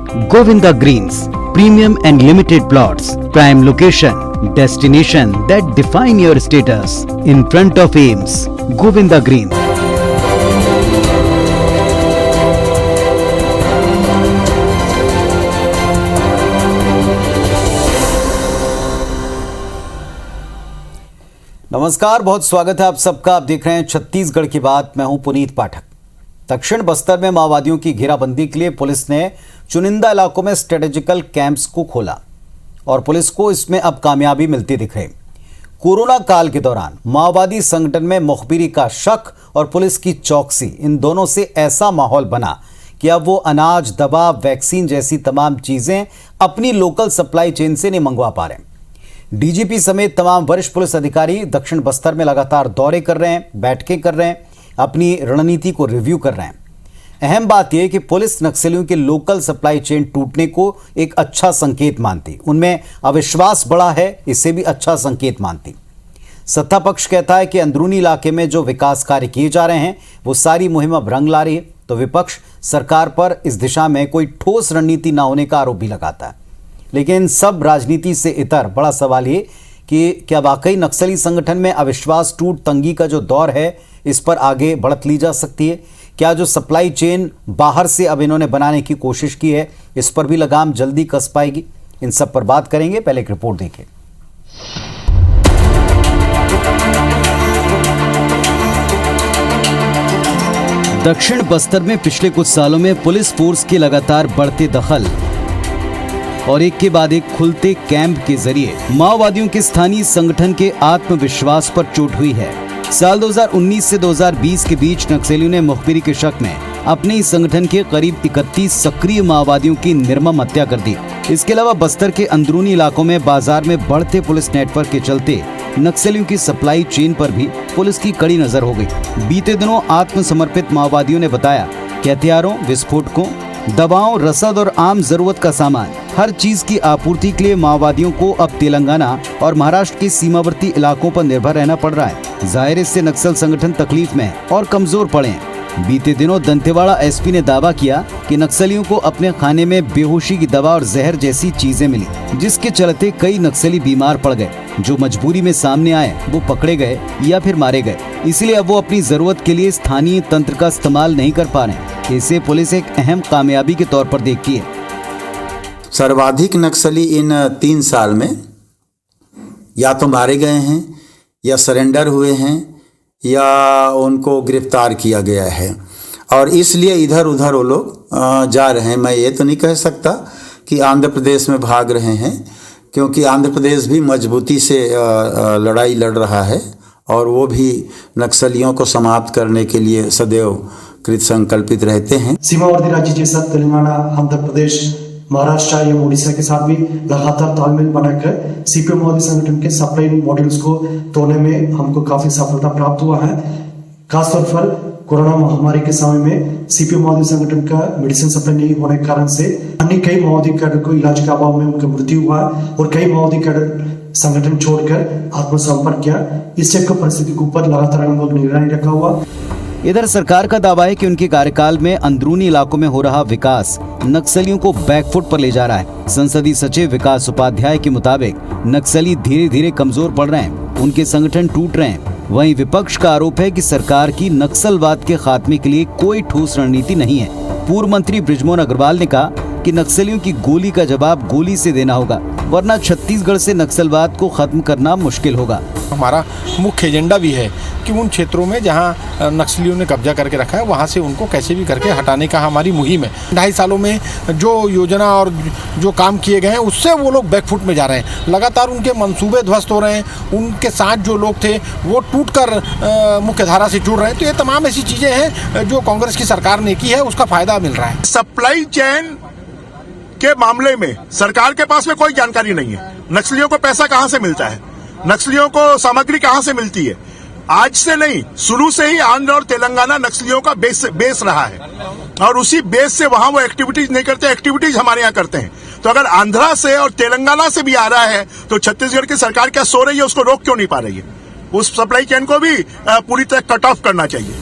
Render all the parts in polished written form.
Govinda Greens, premium and limited plots, prime location, destination that define your status. In front of Ames, Govinda Greens. नमस्कार, बहुत स्वागत है आप सबका। आप देख रहे हैं छत्तीसगढ़ की बात। मैं हूं पुनीत पाठक। दक्षिण बस्तर में माओवादियों की घेराबंदी के लिए पुलिस ने चुनिंदा इलाकों में स्ट्रेटेजिकल कैंप्स को खोला और पुलिस को इसमें अब कामयाबी मिलती दिख रही। कोरोना काल के दौरान माओवादी संगठन में मुखबिरी का शक और पुलिस की चौकसी, इन दोनों से ऐसा माहौल बना कि अब वो अनाज, दवा, वैक्सीन जैसी तमाम चीजें अपनी लोकल सप्लाई चेन से नहीं मंगवा पा रहे। डीजीपी समेत तमाम वरिष्ठ पुलिस अधिकारी दक्षिण बस्तर में लगातार दौरे कर रहे हैं, बैठकें कर रहे हैं, अपनी रणनीति को रिव्यू कर रहे हैं। अहम बात यह कि पुलिस नक्सलियों के लोकल सप्लाई चेन टूटने को एक अच्छा संकेत मानती, उनमें अविश्वास बढ़ा है, इसे भी अच्छा संकेत मानती। सत्ता पक्ष कहता है कि अंदरूनी इलाके में जो विकास कार्य किए जा रहे हैं वो सारी मुहिम अब रंग ला रही है, तो विपक्ष सरकार पर इस दिशा में कोई ठोस रणनीति न होने का आरोप भी लगाता है। लेकिन सब राजनीति से इतर बड़ा सवाल ये कि क्या वाकई नक्सली संगठन में अविश्वास, टूट, तंगी का जो दौर है इस पर आगे बढ़त ली जा सकती है? क्या जो सप्लाई चेन बाहर से अब इन्होंने बनाने की कोशिश की है इस पर भी लगाम जल्दी कस पाएगी? इन सब पर बात करेंगे। पहले एक रिपोर्ट देखें। दक्षिण बस्तर में पिछले कुछ सालों में पुलिस फोर्स के लगातार बढ़ते दखल और एक के बाद एक खुलते कैंप के जरिए माओवादियों के स्थानीय संगठन के आत्मविश्वास पर चोट हुई है। साल 2019 से 2020 के बीच नक्सलियों ने मुखबिरी के शक में अपने ही संगठन के करीब 31 सक्रिय माओवादियों की निर्मम हत्या कर दी। इसके अलावा बस्तर के अंदरूनी इलाकों में बाजार में बढ़ते पुलिस नेटवर्क के चलते नक्सलियों की सप्लाई चेन पर भी पुलिस की कड़ी नजर हो गई। बीते दिनों आत्मसमर्पित माओवादियों ने बताया कि हथियारों, विस्फोटकों, दवाओं, रसद और आम जरूरत का सामान, हर चीज की आपूर्ति के लिए माओवादियों को अब तेलंगाना और महाराष्ट्र के सीमावर्ती इलाकों पर निर्भर रहना पड़ रहा है। जाहिर इससे नक्सल संगठन तकलीफ में और कमजोर पड़े हैं। बीते दिनों दंतेवाड़ा एसपी ने दावा किया कि नक्सलियों को अपने खाने में बेहोशी की दवा और जहर जैसी चीजें मिली, जिसके चलते कई नक्सली बीमार पड़ गए। जो मजबूरी में सामने आए वो पकड़े गए या फिर मारे गए। इसलिए अब वो अपनी जरूरत के लिए स्थानीय तंत्र का इस्तेमाल नहीं कर पा रहे। इसे पुलिस एक अहम कामयाबी के तौर पर देखती है। सर्वाधिक नक्सली इन 3 साल में या तो मारे गए हैं या सरेंडर हुए हैं या उनको गिरफ्तार किया गया है और इसलिए इधर उधर वो लोग जा रहे हैं। मैं ये तो नहीं कह सकता कि आंध्र प्रदेश में भाग रहे हैं, क्योंकि आंध्र प्रदेश भी मजबूती से लड़ाई लड़ रहा है और वो भी नक्सलियों को समाप्त करने के लिए सदैव कृत संकल्पित रहते हैं। सीमावर्ती राज्य जैसा तेलंगाना, आंध्र प्रदेश, महाराष्ट्र एवं उड़ीसा के साथ भी लगातार तालमेल बनाकर सीपीएम माओवादी संगठन के सप्लाई मॉड्यूल्स को तोड़ने में हमको काफी सफलता प्राप्त हुआ है। खासतौर पर कोरोना महामारी के समय में सीपीएम माओवादी संगठन का मेडिसिन सप्लाई नहीं होने के कारण से अन्य कई माओवादी कैडर को इलाज के अभाव में उनका मृत्यु हुआ और कई माओवादी कैडर संगठन छोड़कर आत्मसमर्पण किया। इस टाइप का परिस्थिति के ऊपर लगातार हम लोग निगरानी रखा हुआ। इधर सरकार का दावा है कि उनके कार्यकाल में अंदरूनी इलाकों में हो रहा विकास नक्सलियों को बैकफुट पर ले जा रहा है। संसदीय सचिव विकास उपाध्याय के मुताबिक नक्सली धीरे धीरे कमजोर पड़ रहे हैं, उनके संगठन टूट रहे हैं। वहीं विपक्ष का आरोप है कि सरकार की नक्सलवाद के खात्मे के लिए कोई ठोस रणनीति नहीं है। पूर्व मंत्री बृजमोहन अग्रवाल ने कहा कि नक्सलियों की गोली का जवाब गोली से देना होगा, वरना छत्तीसगढ़ से नक्सलवाद को खत्म करना मुश्किल होगा। हमारा मुख्य एजेंडा भी है कि उन क्षेत्रों में जहां नक्सलियों ने कब्जा करके रखा है वहां से उनको कैसे भी करके हटाने का हमारी मुहिम है। 2.5 सालों में जो योजना और जो काम किए गए हैं उससे वो लोग बैकफुट में जा रहे हैं। लगातार उनके मंसूबे ध्वस्त हो रहे हैं, उनके साथ जो लोग थे वो टूटकर मुख्य धारा से जुड़ रहे हैं। तो ये तमाम ऐसी चीज़ें हैं जो कांग्रेस की सरकार ने की है, उसका फायदा मिल रहा है। सप्लाई चेन के मामले में सरकार के पास में कोई जानकारी नहीं है। नक्सलियों को पैसा कहां से मिलता है, नक्सलियों को सामग्री कहां से मिलती है। आज से नहीं, शुरू से ही आंध्र और तेलंगाना नक्सलियों का बेस रहा है और उसी बेस से वहां वो एक्टिविटीज नहीं करते, एक्टिविटीज हमारे यहाँ करते हैं। तो अगर आंध्रा से और तेलंगाना से भी आ रहा है तो छत्तीसगढ़ की सरकार क्या सो रही है, उसको रोक क्यों नहीं पा रही है? उस सप्लाई चेन को भी पूरी तरह कट ऑफ करना चाहिए।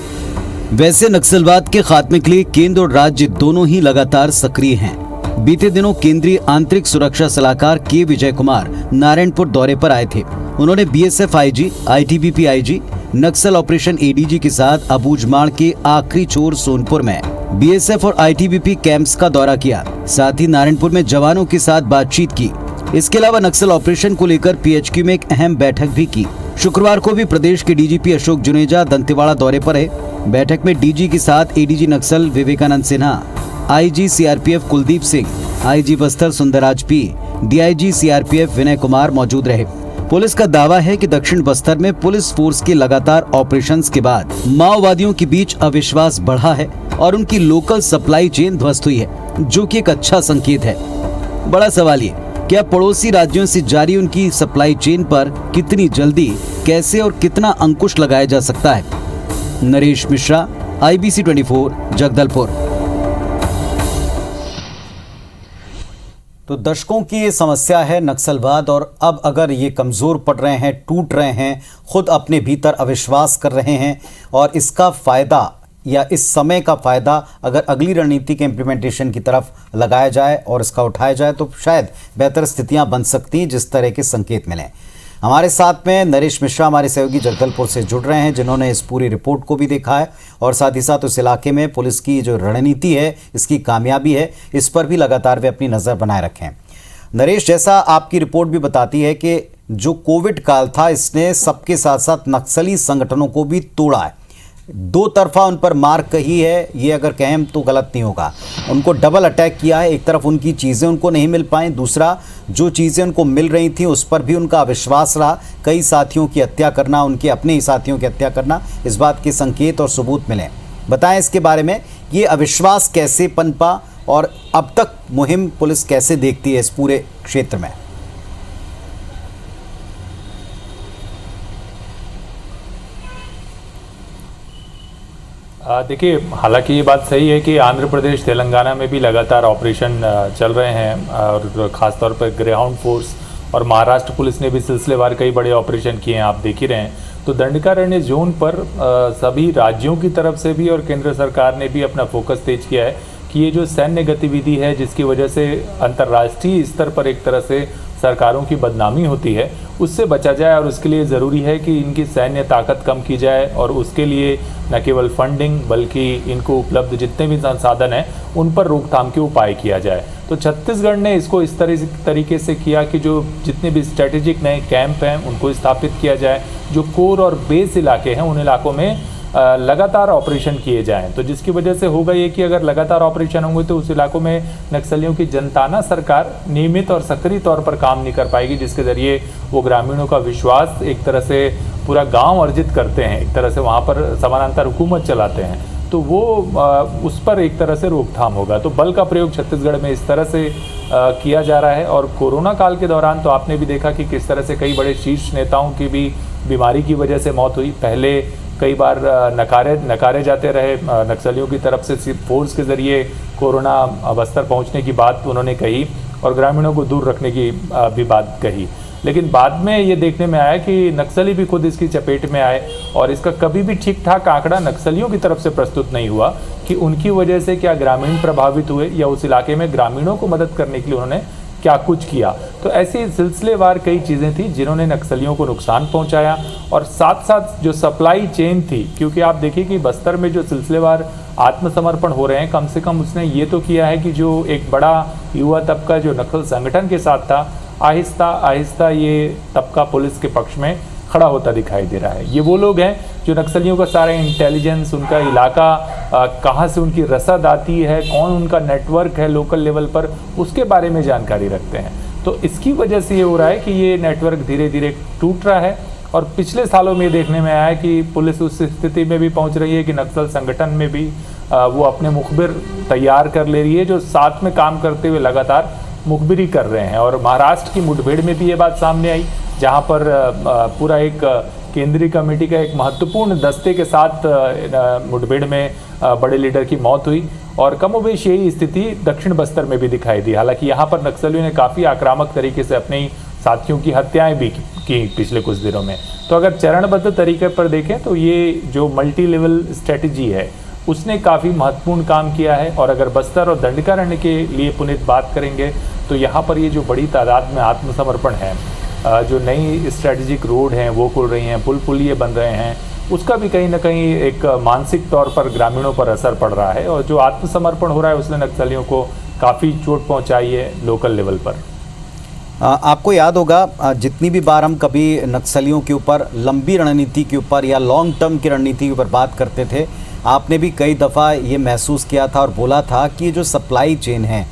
वैसे नक्सलवाद के खात्मे के लिए केंद्र और राज्य दोनों ही लगातार सक्रिय हैं। बीते दिनों केंद्रीय आंतरिक सुरक्षा सलाहकार के विजय कुमार नारायणपुर दौरे पर आए थे। उन्होंने बीएसएफ आईजी, आईटीबीपी आईजी, नक्सल ऑपरेशन एडीजी के साथ अबूझमाड़ के आखिरी छोर सोनपुर में बीएसएफ और आईटीबीपी कैंप्स का दौरा किया। साथ ही नारायणपुर में जवानों के साथ बातचीत की। इसके अलावा नक्सल ऑपरेशन को लेकर पीएचक्यू में एक अहम बैठक भी की। शुक्रवार को भी प्रदेश के डीजीपी अशोक जुनेजा दंतेवाड़ा दौरे पर है। बैठक में डीजी के साथ ADG Naxal Vivekanand Sinha, IG CRPF Kuldeep Singh, IG Bastar Sundarraj P, DIG CRPF Vinay Kumar मौजूद रहे। पुलिस का दावा है कि दक्षिण बस्तर में पुलिस फोर्स के लगातार ऑपरेशंस के बाद माओवादियों के बीच अविश्वास बढ़ा है और उनकी लोकल सप्लाई चेन ध्वस्त हुई है, जो कि एक अच्छा संकेत है। बड़ा सवाल ये, क्या पड़ोसी राज्यों से जारी उनकी सप्लाई चेन पर कितनी जल्दी, कैसे और कितना अंकुश लगाया जा सकता है। नरेश मिश्रा, IBC 24, जगदलपुर। तो दशकों की ये समस्या है नक्सलवाद, और अब अगर ये कमज़ोर पड़ रहे हैं, टूट रहे हैं, खुद अपने भीतर अविश्वास कर रहे हैं, और इसका फ़ायदा या इस समय का फ़ायदा अगर अगली रणनीति के इम्प्लीमेंटेशन की तरफ लगाया जाए और इसका उठाया जाए तो शायद बेहतर स्थितियां बन सकती हैं, जिस तरह के संकेत मिलें। हमारे साथ में नरेश मिश्रा हमारे सहयोगी जगदलपुर से जुड़ रहे हैं, जिन्होंने इस पूरी रिपोर्ट को भी देखा है और साथ ही साथ उस इलाके में पुलिस की जो रणनीति है, इसकी कामयाबी है, इस पर भी लगातार वे अपनी नज़र बनाए रखें। नरेश, जैसा आपकी रिपोर्ट भी बताती है कि जो कोविड काल था, इसने सबके साथ साथ नक्सली संगठनों को भी तोड़ा है। दो तरफा उन पर मार कही है, ये अगर कहें तो गलत नहीं होगा। उनको डबल अटैक किया है। एक तरफ उनकी चीज़ें उनको नहीं मिल पाई, दूसरा जो चीज़ें उनको मिल रही थी उस पर भी उनका अविश्वास रहा। कई साथियों की हत्या करना, उनके अपने ही साथियों की हत्या करना, इस बात के संकेत और सबूत मिले। बताएं इसके बारे में, ये अविश्वास कैसे पनपा और अब तक मुहिम पुलिस कैसे देखती है इस पूरे क्षेत्र में। देखिए, हालांकि ये बात सही है कि आंध्र प्रदेश, तेलंगाना में भी लगातार ऑपरेशन चल रहे हैं और ख़ासतौर पर ग्रेहाउंड फोर्स और महाराष्ट्र पुलिस ने भी सिलसिलेवार कई बड़े ऑपरेशन किए हैं, आप देख ही रहे हैं। तो दंडकारण्य जोन पर सभी राज्यों की तरफ से भी और केंद्र सरकार ने भी अपना फोकस तेज किया है कि ये जो सैन्य गतिविधि है, जिसकी वजह से अंतर्राष्ट्रीय स्तर पर एक तरह से सरकारों की बदनामी होती है, उससे बचा जाए और उसके लिए ज़रूरी है कि इनकी सैन्य ताकत कम की जाए और उसके लिए न केवल फंडिंग बल्कि इनको उपलब्ध जितने भी संसाधन हैं उन पर रोकथाम के उपाय किया जाए। तो छत्तीसगढ़ ने इसको इस तरीके से किया कि जो जितने भी स्ट्रेटेजिक नए कैंप हैं उनको स्थापित किया जाए, जो कोर और बेस इलाके हैं उन इलाकों में लगातार ऑपरेशन किए जाएं। तो जिसकी वजह से होगा ये कि अगर लगातार ऑपरेशन होंगे तो उस इलाकों में नक्सलियों की जनताना सरकार नियमित और सक्रिय तौर पर काम नहीं कर पाएगी, जिसके ज़रिए वो ग्रामीणों का विश्वास एक तरह से पूरा गांव अर्जित करते हैं, एक तरह से वहाँ पर समानांतर हुकूमत चलाते हैं। तो वो उस पर एक तरह से रोकथाम होगा। तो बल का प्रयोग छत्तीसगढ़ में इस तरह से किया जा रहा है। और कोरोना काल के दौरान तो आपने भी देखा कि किस तरह से कई बड़े शीर्ष नेताओं की भी बीमारी की वजह से मौत हुई। पहले कई बार नकारे जाते रहे नक्सलियों की तरफ से फोर्स के ज़रिए कोरोना बस्तर पहुंचने की बात उन्होंने कही और ग्रामीणों को दूर रखने की भी बात कही, लेकिन बाद में ये देखने में आया कि नक्सली भी खुद इसकी चपेट में आए और इसका कभी भी ठीक ठाक आंकड़ा नक्सलियों की तरफ से प्रस्तुत नहीं हुआ कि उनकी वजह से क्या ग्रामीण प्रभावित हुए या उस इलाके में ग्रामीणों को मदद करने के लिए उन्होंने क्या कुछ किया। तो ऐसी सिलसिलेवार कई चीज़ें थी जिन्होंने नक्सलियों को नुकसान पहुंचाया और साथ साथ जो सप्लाई चेन थी, क्योंकि आप देखिए कि बस्तर में जो सिलसिलेवार आत्मसमर्पण हो रहे हैं, कम से कम उसने ये तो किया है कि जो एक बड़ा युवा तबका जो नक्सल संगठन के साथ था, आहिस्ता आहिस्ता ये तबका पुलिस के पक्ष में खड़ा होता दिखाई दे रहा है। ये वो लोग हैं जो नक्सलियों का सारा इंटेलिजेंस, उनका इलाका कहाँ से उनकी रसद आती है, कौन उनका नेटवर्क है लोकल लेवल पर, उसके बारे में जानकारी रखते हैं। तो इसकी वजह से ये हो रहा है कि ये नेटवर्क धीरे धीरे टूट रहा है और पिछले सालों में देखने में आया कि पुलिस उस स्थिति में भी पहुंच रही है कि नक्सल संगठन में भी वो अपने मुखबिर तैयार कर ले रही है, जो साथ में काम करते हुए लगातार मुखबिरी कर रहे हैं। और महाराष्ट्र की मुठभेड़ में भी ये बात सामने आई, जहां पर पूरा एक केंद्रीय कमेटी का एक महत्वपूर्ण दस्ते के साथ मुठभेड़ में बड़े लीडर की मौत हुई और कमोबेश यही स्थिति दक्षिण बस्तर में भी दिखाई दी। हालांकि यहाँ पर नक्सलियों ने काफ़ी आक्रामक तरीके से अपने साथियों की हत्याएं भी की पिछले कुछ दिनों में। तो अगर चरणबद्ध तरीके पर देखें तो ये जो मल्टी लेवल स्ट्रेटजी है, उसने काफ़ी महत्वपूर्ण काम किया है। और अगर बस्तर और दंडकारण्य के लिए पुनीत बात करेंगे तो यहाँ पर ये जो बड़ी तादाद में आत्मसमर्पण है, जो नई स्ट्रेटेजिक रोड हैं वो खुल रही हैं, पुलिये बन रहे हैं, उसका भी कहीं ना कहीं एक मानसिक तौर पर ग्रामीणों पर असर पड़ रहा है। और जो आत्मसमर्पण हो रहा है उसने नक्सलियों को काफ़ी चोट पहुंचाई है लोकल लेवल पर। आपको याद होगा जितनी भी बार हम कभी नक्सलियों के ऊपर लंबी रणनीति के ऊपर या लॉन्ग टर्म की रणनीति के ऊपर बात करते थे, आपने भी कई दफ़ा ये महसूस किया था और बोला था कि जो सप्लाई चेन है,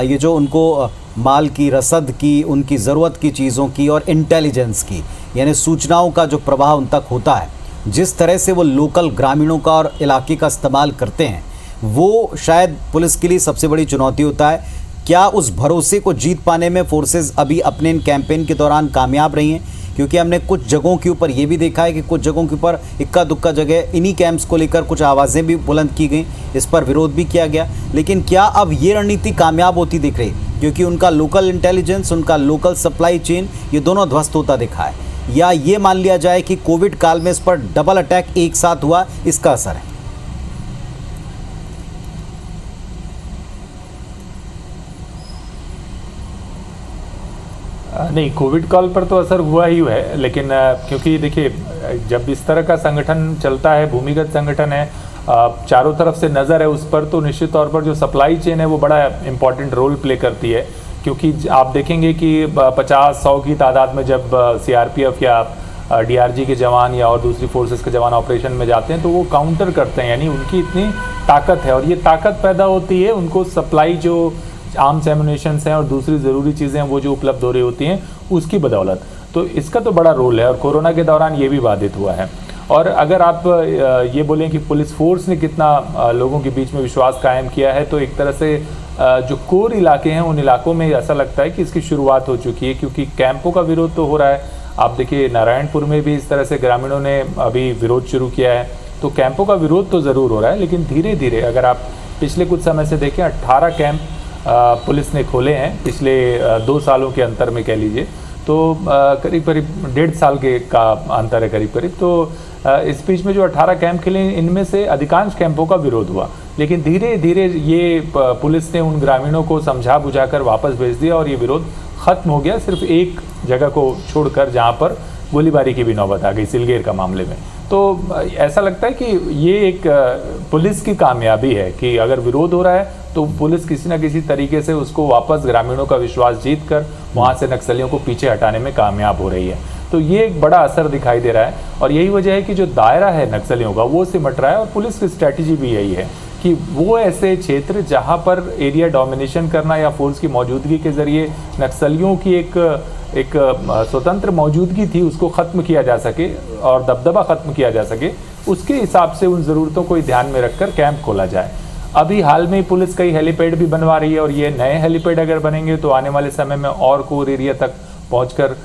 ये जो उनको माल की, रसद की, उनकी ज़रूरत की चीज़ों की और इंटेलिजेंस की, यानी सूचनाओं का जो प्रवाह उन तक होता है, जिस तरह से वो लोकल ग्रामीणों का और इलाके का इस्तेमाल करते हैं, वो शायद पुलिस के लिए सबसे बड़ी चुनौती होता है। क्या उस भरोसे को जीत पाने में फोर्सेस अभी अपने इन कैंपेन के दौरान कामयाब रही हैं? क्योंकि हमने कुछ जगहों के ऊपर ये भी देखा है कि कुछ जगहों के ऊपर इक्का दुक्का जगह इन्हीं कैंप्स को लेकर कुछ आवाज़ें भी बुलंद की गई, इस पर विरोध भी किया गया। लेकिन क्या अब ये रणनीति कामयाब होती दिख रही? क्योंकि उनका लोकल इंटेलिजेंस, उनका लोकल सप्लाई चेन, ये दोनों ध्वस्त होता दिखा है। या ये मान लिया जाए कि कोविड काल में इस पर डबल अटैक एक साथ हुआ, इसका असर है? नहीं, कोविड काल पर तो असर हुआ ही है, लेकिन क्योंकि देखिए जब इस तरह का संगठन चलता है, भूमिगत संगठन है, चारों तरफ से नज़र है उस पर, तो निश्चित तौर पर जो सप्लाई चेन है वो बड़ा इंपॉर्टेंट रोल प्ले करती है। क्योंकि आप देखेंगे कि 50-100 की तादाद में जब सीआरपीएफ या डीआरजी के जवान या और दूसरी फोर्सेस के जवान ऑपरेशन में जाते हैं तो वो काउंटर करते हैं, यानी उनकी इतनी ताकत है। और ये ताकत पैदा होती है उनको सप्लाई, जो आर्म्स एम्युनिशंस हैं और दूसरी ज़रूरी चीज़ें हैं वो जो उपलब्ध हो रही होती हैं उसकी बदौलत। तो इसका तो बड़ा रोल है और कोरोना के दौरान ये भी बाधित हुआ है। और अगर आप ये बोलें कि पुलिस फोर्स ने कितना लोगों के बीच में विश्वास कायम किया है, तो एक तरह से जो कोर इलाके हैं उन इलाकों में ऐसा लगता है कि इसकी शुरुआत हो चुकी है, क्योंकि कैंपों का विरोध तो हो रहा है। आप देखिए नारायणपुर में भी इस तरह से ग्रामीणों ने अभी विरोध शुरू किया है, तो कैंपों का विरोध तो ज़रूर हो रहा है। लेकिन धीरे धीरे अगर आप पिछले कुछ समय से देखें, 18 कैंप पुलिस ने खोले हैं पिछले 2 सालों के अंतर में, कह लीजिए तो करीब करीब 1.5 साल के का अंतर है करीब करीब। तो इस बीच में जो 18 कैंप खेले, इनमें से अधिकांश कैंपों का विरोध हुआ, लेकिन धीरे धीरे ये पुलिस ने उन ग्रामीणों को समझा बुझाकर वापस भेज दिया और ये विरोध ख़त्म हो गया, सिर्फ एक जगह को छोड़कर जहाँ पर गोलीबारी की भी नौबत आ गई, सिलगेर का मामले में। तो ऐसा लगता है कि ये एक पुलिस की कामयाबी है कि अगर विरोध हो रहा है तो पुलिस किसी न किसी तरीके से उसको वापस ग्रामीणों का विश्वास जीत कर वहाँ से नक्सलियों को पीछे हटाने में कामयाब हो रही है। तो ये एक बड़ा असर दिखाई दे रहा है और यही वजह है कि जो दायरा है नक्सलियों का वो सिमट रहा है। और पुलिस की स्ट्रैटेजी भी यही है कि वो ऐसे क्षेत्र जहाँ पर एरिया डोमिनेशन करना या फोर्स की मौजूदगी के जरिए नक्सलियों की एक स्वतंत्र मौजूदगी थी उसको ख़त्म किया जा सके और दबदबा ख़त्म किया जा सके, उसके हिसाब से उन ज़रूरतों को ध्यान में रखकर कैंप खोला जाए। अभी हाल में पुलिस कई हेलीपैड भी बनवा रही है और ये नए हेलीपैड अगर बनेंगे तो आने वाले समय में और कोर एरिया तक पहुंचकर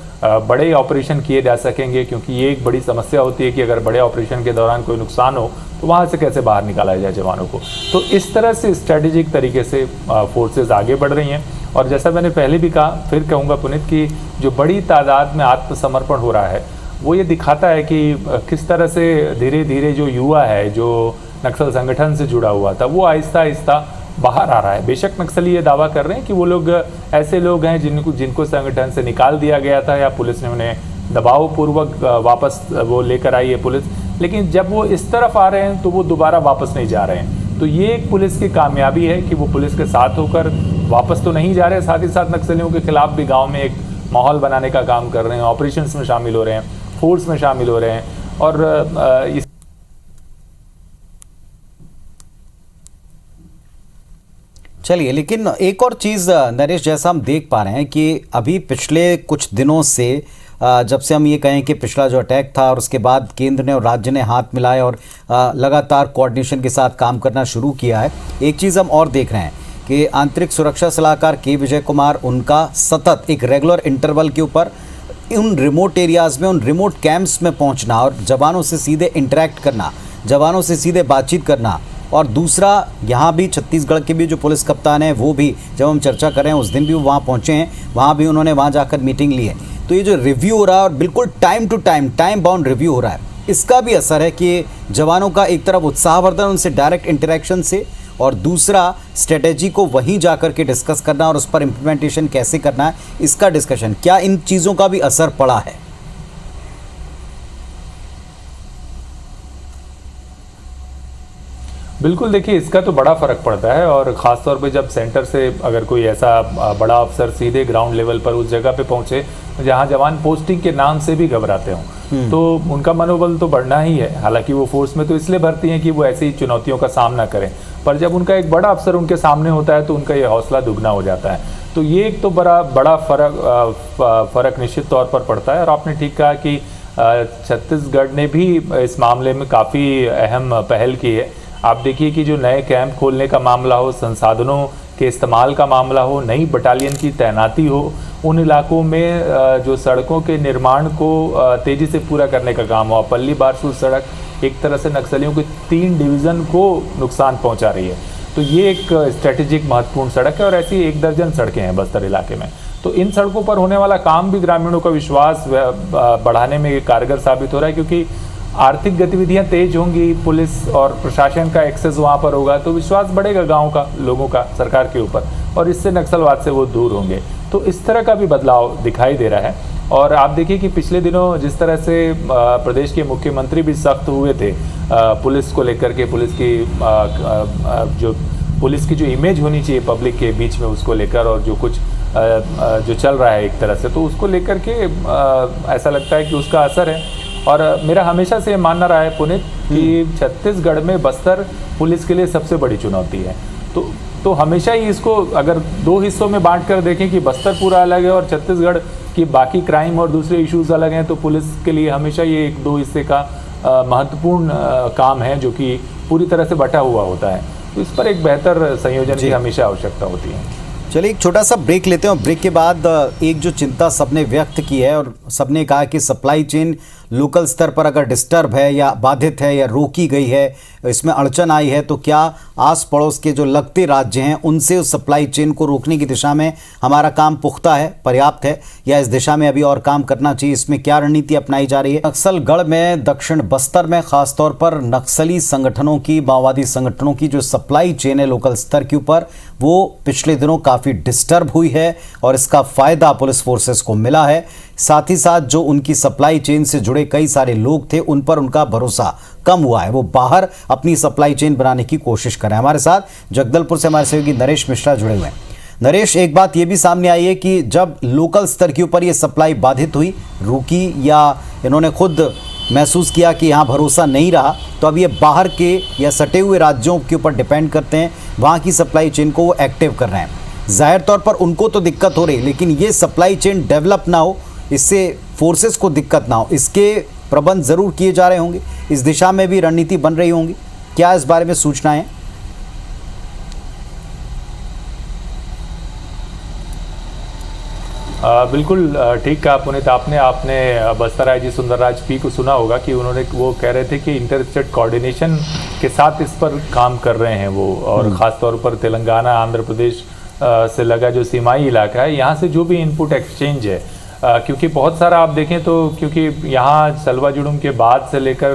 बड़े ऑपरेशन किए जा सकेंगे, क्योंकि ये एक बड़ी समस्या होती है कि अगर बड़े ऑपरेशन के दौरान कोई नुकसान हो तो वहाँ से कैसे बाहर निकाला जाए जवानों को। तो इस तरह से स्ट्रेटेजिक तरीके से फोर्सेज आगे बढ़ रही हैं। और जैसा मैंने पहले भी कहा, फिर कहूँगा पुनीत, कि जो बड़ी तादाद में आत्मसमर्पण हो रहा है वो ये दिखाता है कि किस तरह से धीरे धीरे जो युवा है, जो नक्सल संगठन से जुड़ा हुआ था, वो आहिस्ता आहिस्ता बाहर आ रहा है। बेशक नक्सली ये दावा कर रहे हैं कि वो लोग ऐसे लोग हैं जिनको संगठन से निकाल दिया गया था या पुलिस ने उन्हें दबावपूर्वक वापस वो लेकर आई है पुलिस, लेकिन जब वो इस तरफ आ रहे हैं तो वो दोबारा वापस नहीं जा रहे हैं। तो ये एक पुलिस की कामयाबी है कि वो पुलिस के साथ होकर वापस तो नहीं जा रहे, साथ ही साथ नक्सलियों के खिलाफ भी गाँव में एक माहौल बनाने का काम कर रहे हैं, ऑपरेशंस में शामिल हो रहे हैं, फोर्स में शामिल हो रहे हैं। और इस चलिए, लेकिन एक और चीज़ नरेश, जैसा हम देख पा रहे हैं कि अभी पिछले कुछ दिनों से जब से हम ये कहें कि पिछला जो अटैक था और उसके बाद केंद्र ने और राज्य ने हाथ मिलाए और लगातार कोऑर्डिनेशन के साथ काम करना शुरू किया है, एक चीज़ हम और देख रहे हैं कि आंतरिक सुरक्षा सलाहकार के विजय कुमार, उनका सतत एक रेगुलर इंटरवल के ऊपर उन रिमोट एरियाज़ में, उन रिमोट कैंप्स में पहुँचना और जवानों से सीधे इंटरेक्ट करना, जवानों से सीधे बातचीत करना। और दूसरा, यहाँ भी छत्तीसगढ़ के भी जो पुलिस कप्तान हैं वो भी, जब हम चर्चा कर रहे हैं उस दिन भी वो वहाँ पहुँचे हैं, वहाँ भी उन्होंने वहाँ जाकर मीटिंग ली है। तो ये जो रिव्यू हो रहा है और बिल्कुल time to time, time bound review हो रहा है, इसका भी असर है कि जवानों का एक तरफ उत्साहवर्धन उनसे डायरेक्ट इंटरेक्शन से, और दूसरा स्ट्रेटेजी को वहीं जाकर के डिस्कस करना और उस पर इम्प्लीमेंटेशन कैसे करना है, इसका डिस्कशन, क्या इन चीज़ों का भी असर पड़ा है? बिल्कुल, देखिए इसका तो बड़ा फर्क पड़ता है, और ख़ास तौर पे जब सेंटर से अगर कोई ऐसा बड़ा अफसर सीधे ग्राउंड लेवल पर उस जगह पे पहुंचे जहां जवान पोस्टिंग के नाम से भी घबराते हों, तो उनका मनोबल तो बढ़ना ही है। हालांकि वो फोर्स में तो इसलिए भर्ती हैं कि वो ऐसी चुनौतियों का सामना करें, पर जब उनका एक बड़ा अफसर उनके सामने होता है तो उनका ये हौसला दुगना हो जाता है। तो ये एक तो बड़ा फ़र्क निश्चित तौर पर पड़ता है। और आपने ठीक कहा कि छत्तीसगढ़ ने भी इस मामले में काफ़ी अहम पहल की है। आप देखिए कि जो नए कैंप खोलने का मामला हो, संसाधनों के इस्तेमाल का मामला हो, नई बटालियन की तैनाती हो, उन इलाकों में जो सड़कों के निर्माण को तेज़ी से पूरा करने का काम हो। पल्ली बारसूर सड़क एक तरह से नक्सलियों के 3 डिवीज़न को नुकसान पहुंचा रही है, तो ये एक स्ट्रेटेजिक महत्वपूर्ण सड़क है, और ऐसी 1 दर्जन सड़कें हैं बस्तर इलाके में। तो इन सड़कों पर होने वाला काम भी ग्रामीणों का विश्वास बढ़ाने में कारगर साबित हो रहा है, क्योंकि आर्थिक गतिविधियां तेज होंगी, पुलिस और प्रशासन का एक्सेस वहां पर होगा, तो विश्वास बढ़ेगा गांव का, लोगों का सरकार के ऊपर, और इससे नक्सलवाद से वो दूर होंगे। तो इस तरह का भी बदलाव दिखाई दे रहा है। और आप देखिए कि पिछले दिनों जिस तरह से प्रदेश के मुख्यमंत्री भी सख्त हुए थे पुलिस को लेकर के, पुलिस की जो इमेज होनी चाहिए पब्लिक के बीच में उसको लेकर, और जो कुछ जो चल रहा है एक तरह से, तो उसको लेकर के ऐसा लगता है कि उसका असर है। और मेरा हमेशा से मानना रहा है पुनीत कि छत्तीसगढ़ में बस्तर पुलिस के लिए सबसे बड़ी चुनौती है। तो हमेशा ही इसको अगर 2 हिस्सों में बांट कर देखें कि बस्तर पूरा अलग है और छत्तीसगढ़ की बाकी क्राइम और दूसरे इश्यूज अलग हैं, तो पुलिस के लिए हमेशा ये 1-2 हिस्से का महत्वपूर्ण काम है जो कि पूरी तरह से बटा हुआ होता है। तो इस पर एक बेहतर संयोजन की हमेशा आवश्यकता होती है। चलिए एक छोटा सा ब्रेक लेते हैं, और ब्रेक के बाद एक जो चिंता सबने व्यक्त की है, और सबने कहा कि सप्लाई चेन लोकल स्तर पर अगर डिस्टर्ब है या बाधित है या रोकी गई है, इसमें अड़चन आई है, तो क्या आस पड़ोस के जो लगते राज्य हैं उनसे उस सप्लाई चेन को रोकने की दिशा में हमारा काम पुख्ता है, पर्याप्त है, या इस दिशा में अभी और काम करना चाहिए? इसमें क्या रणनीति अपनाई जा रही है? नक्सलगढ़ में, दक्षिण बस्तर में खासतौर पर नक्सली संगठनों की, माओवादी संगठनों की जो सप्लाई चेन है लोकल स्तर के ऊपर, वो पिछले दिनों काफ़ी डिस्टर्ब हुई है, और इसका फ़ायदा पुलिस फोर्सेस को मिला है। साथ ही साथ जो उनकी सप्लाई चेन से जुड़े कई सारे लोग थे, उन पर उनका भरोसा कम हुआ है, वो बाहर अपनी सप्लाई चेन बनाने की कोशिश कर रहे हैं। हमारे साथ जगदलपुर से हमारे सहयोगी नरेश मिश्रा जुड़े हुए हैं। नरेश, एक बात ये भी सामने आई है कि जब लोकल स्तर के ऊपर ये सप्लाई बाधित हुई, रुकी, या इन्होंने खुद महसूस किया कि यहाँ भरोसा नहीं रहा, तो अब ये बाहर के या सटे हुए राज्यों के ऊपर डिपेंड करते हैं, वहाँ की सप्लाई चेन को वो एक्टिव कर रहे हैं। जाहिर तौर पर उनको तो दिक्कत हो रही, लेकिन ये सप्लाई चेन डेवलप ना हो, इससे फोर्सेस को दिक्कत ना हो, इसके प्रबंध ज़रूर किए जा रहे होंगे, इस दिशा में भी रणनीति बन रही होंगी। क्या इस बारे में सूचनाएं? बिल्कुल ठीक कहा पुनीत आपने बस्तर आईजी सुंदरराज पी को सुना होगा कि उन्होंने वो कह रहे थे कि इंटर स्टेट कोऑर्डिनेशन के साथ इस पर काम कर रहे हैं वो, और ख़ास तौर पर तेलंगाना, आंध्र प्रदेश से लगा जो सीमाई इलाका है, यहाँ से जो भी इनपुट एक्सचेंज है, क्योंकि बहुत सारा आप देखें तो क्योंकि यहाँ सलवा जुड़ूम के बाद से लेकर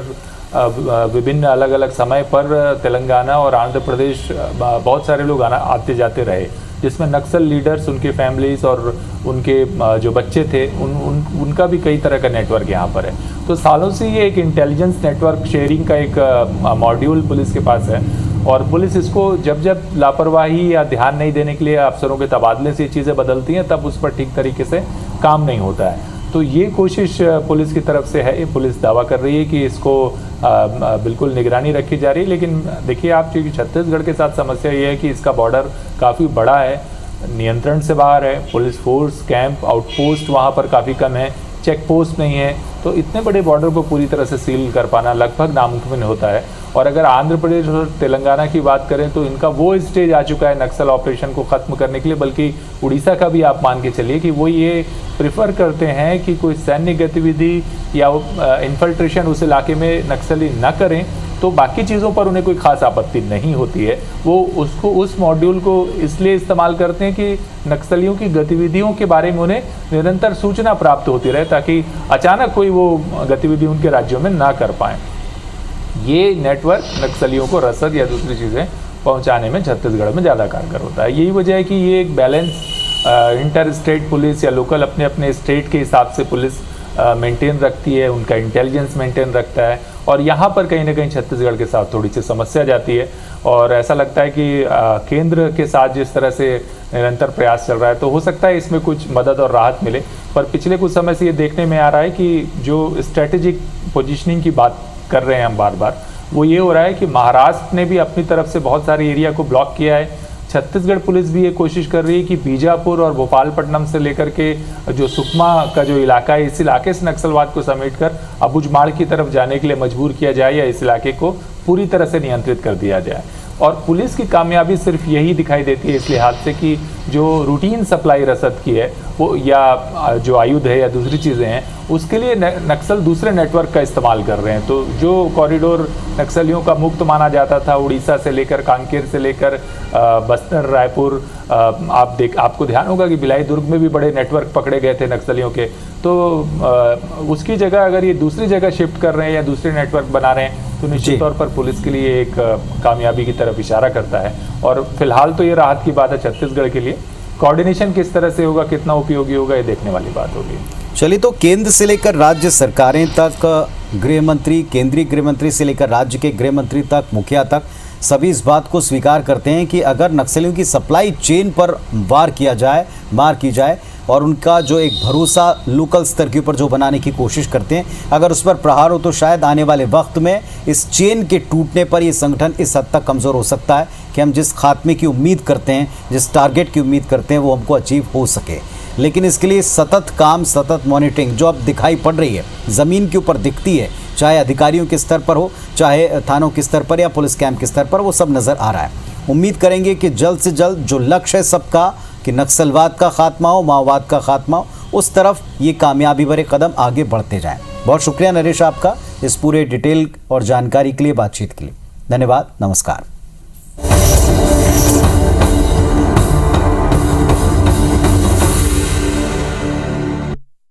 विभिन्न अलग अलग समय पर तेलंगाना और आंध्र प्रदेश बहुत सारे लोग आते जाते रहे, जिसमें नक्सल लीडर्स, उनके फैमिलीज और उनके जो बच्चे थे उनका भी कई तरह का नेटवर्क यहाँ पर है। तो सालों से ये एक इंटेलिजेंस नेटवर्क शेयरिंग का एक मॉड्यूल पुलिस के पास है, और पुलिस इसको जब लापरवाही या ध्यान नहीं देने के लिए अफसरों के तबादले से चीज़ें बदलती हैं, तब उस पर ठीक तरीके से काम नहीं होता है। तो ये कोशिश पुलिस की तरफ से है, पुलिस दावा कर रही है कि इसको बिल्कुल निगरानी रखी जा रही है। लेकिन देखिए आप, क्योंकि छत्तीसगढ़ के साथ समस्या ये है कि इसका बॉर्डर काफ़ी बड़ा है, नियंत्रण से बाहर है, पुलिस फोर्स, कैंप, आउटपोस्ट वहाँ पर काफ़ी कम है, चेक पोस्ट नहीं है, तो इतने बड़े बॉर्डर को पूरी तरह से सील कर पाना लगभग नामुमकिन होता है। और अगर आंध्र प्रदेश और तेलंगाना की बात करें तो इनका वो स्टेज आ चुका है नक्सल ऑपरेशन को ख़त्म करने के लिए, बल्कि उड़ीसा का भी आप मान के चलिए कि वो ये प्रेफर करते हैं कि कोई सैन्य गतिविधि या इन्फिल्ट्रेशन उस इलाके में नक्सली न करें, तो बाकी चीज़ों पर उन्हें कोई खास आपत्ति नहीं होती है। वो उसको उस मॉड्यूल को इसलिए इस्तेमाल करते हैं कि नक्सलियों की गतिविधियों के बारे में उन्हें निरंतर सूचना प्राप्त होती रहे, ताकि अचानक कोई वो गतिविधि उनके राज्यों में ना कर पाए। ये नेटवर्क नक्सलियों को रसद या दूसरी चीज़ें पहुंचाने में छत्तीसगढ़ में ज़्यादा कारगर होता है। यही वजह है कि ये एक बैलेंस इंटर स्टेट पुलिस या लोकल अपने अपने स्टेट के हिसाब से पुलिस मेंटेन रखती है, उनका इंटेलिजेंस मेंटेन रखता है। और यहाँ पर कहीं ना कहीं छत्तीसगढ़ के साथ थोड़ी सी समस्या जाती है और ऐसा लगता है कि केंद्र के साथ जिस तरह से निरंतर प्रयास चल रहा है, तो हो सकता है इसमें कुछ मदद और राहत मिले। पर पिछले कुछ समय से ये देखने में आ रहा है कि जो स्ट्रेटेजिक पोजीशनिंग की बात कर रहे हैं हम बार बार, वो ये हो रहा है कि महाराष्ट्र ने भी अपनी तरफ से बहुत सारे एरिया को ब्लॉक किया है। छत्तीसगढ़ पुलिस भी ये कोशिश कर रही है कि बीजापुर और भोपालपट्टनम से लेकर के जो सुकमा का जो इलाका है, इस इलाके से नक्सलवाद को समेटकर अबुझमाड़ की तरफ जाने के लिए मजबूर किया जाए या इस इलाके को पूरी तरह से नियंत्रित कर दिया जाए। और पुलिस की कामयाबी सिर्फ यही दिखाई देती है इस लिहाज से कि जो रूटीन सप्लाई रसद की है वो, या जो आयुध है या दूसरी चीज़ें हैं, उसके लिए नक्सल दूसरे नेटवर्क का इस्तेमाल कर रहे हैं। तो जो कॉरिडोर नक्सलियों का मुक्त माना जाता था, उड़ीसा से लेकर कांकेर से लेकर बस्तर, रायपुर, आपको ध्यान होगा कि भिलाई दुर्ग में भी बड़े नेटवर्क पकड़े गए थे नक्सलियों के। तो उसकी जगह अगर ये दूसरी जगह शिफ्ट कर रहे हैं या दूसरे नेटवर्क बना रहे हैं, तो निश्चित तौर पर पुलिस के लिए एक कामयाबी की तरफ इशारा करता है। और फिलहाल तो ये राहत की बात है छत्तीसगढ़ के लिए। कोऑर्डिनेशन किस तरह से होगा, कितना उपयोगी होगा, ये देखने वाली बात होगी। चलिए, तो केंद्र से लेकर राज्य सरकारें तक, गृह मंत्री, केंद्रीय गृह मंत्री से लेकर राज्य के गृह मंत्री तक, मुखिया तक, सभी इस बात को स्वीकार करते हैं कि अगर नक्सलियों की सप्लाई चेन पर मार की जाए और उनका जो एक भरोसा लोकल स्तर के ऊपर जो बनाने की कोशिश करते हैं, अगर उस पर प्रहार हो तो शायद आने वाले वक्त में इस चेन के टूटने पर ये संगठन इस हद तक कमज़ोर हो सकता है कि हम जिस खात्मे की उम्मीद करते हैं, जिस टारगेट की उम्मीद करते हैं, वो हमको अचीव हो सके। लेकिन इसके लिए सतत काम, सतत मॉनिटरिंग जो अब दिखाई पड़ रही है, ज़मीन के ऊपर दिखती है, चाहे अधिकारियों के स्तर पर हो, चाहे थानों के स्तर पर या पुलिस कैंप के स्तर पर, वो सब नज़र आ रहा है। उम्मीद करेंगे कि जल्द से जल्द जो लक्ष्य है सबका कि नक्सलवाद का खात्मा हो, माओवाद का खात्मा हो, उस तरफ ये कामयाबी भरे कदम आगे बढ़ते जाएं। बहुत शुक्रिया नरेश आपका इस पूरे डिटेल और जानकारी के लिए, बातचीत के लिए। धन्यवाद, नमस्कार।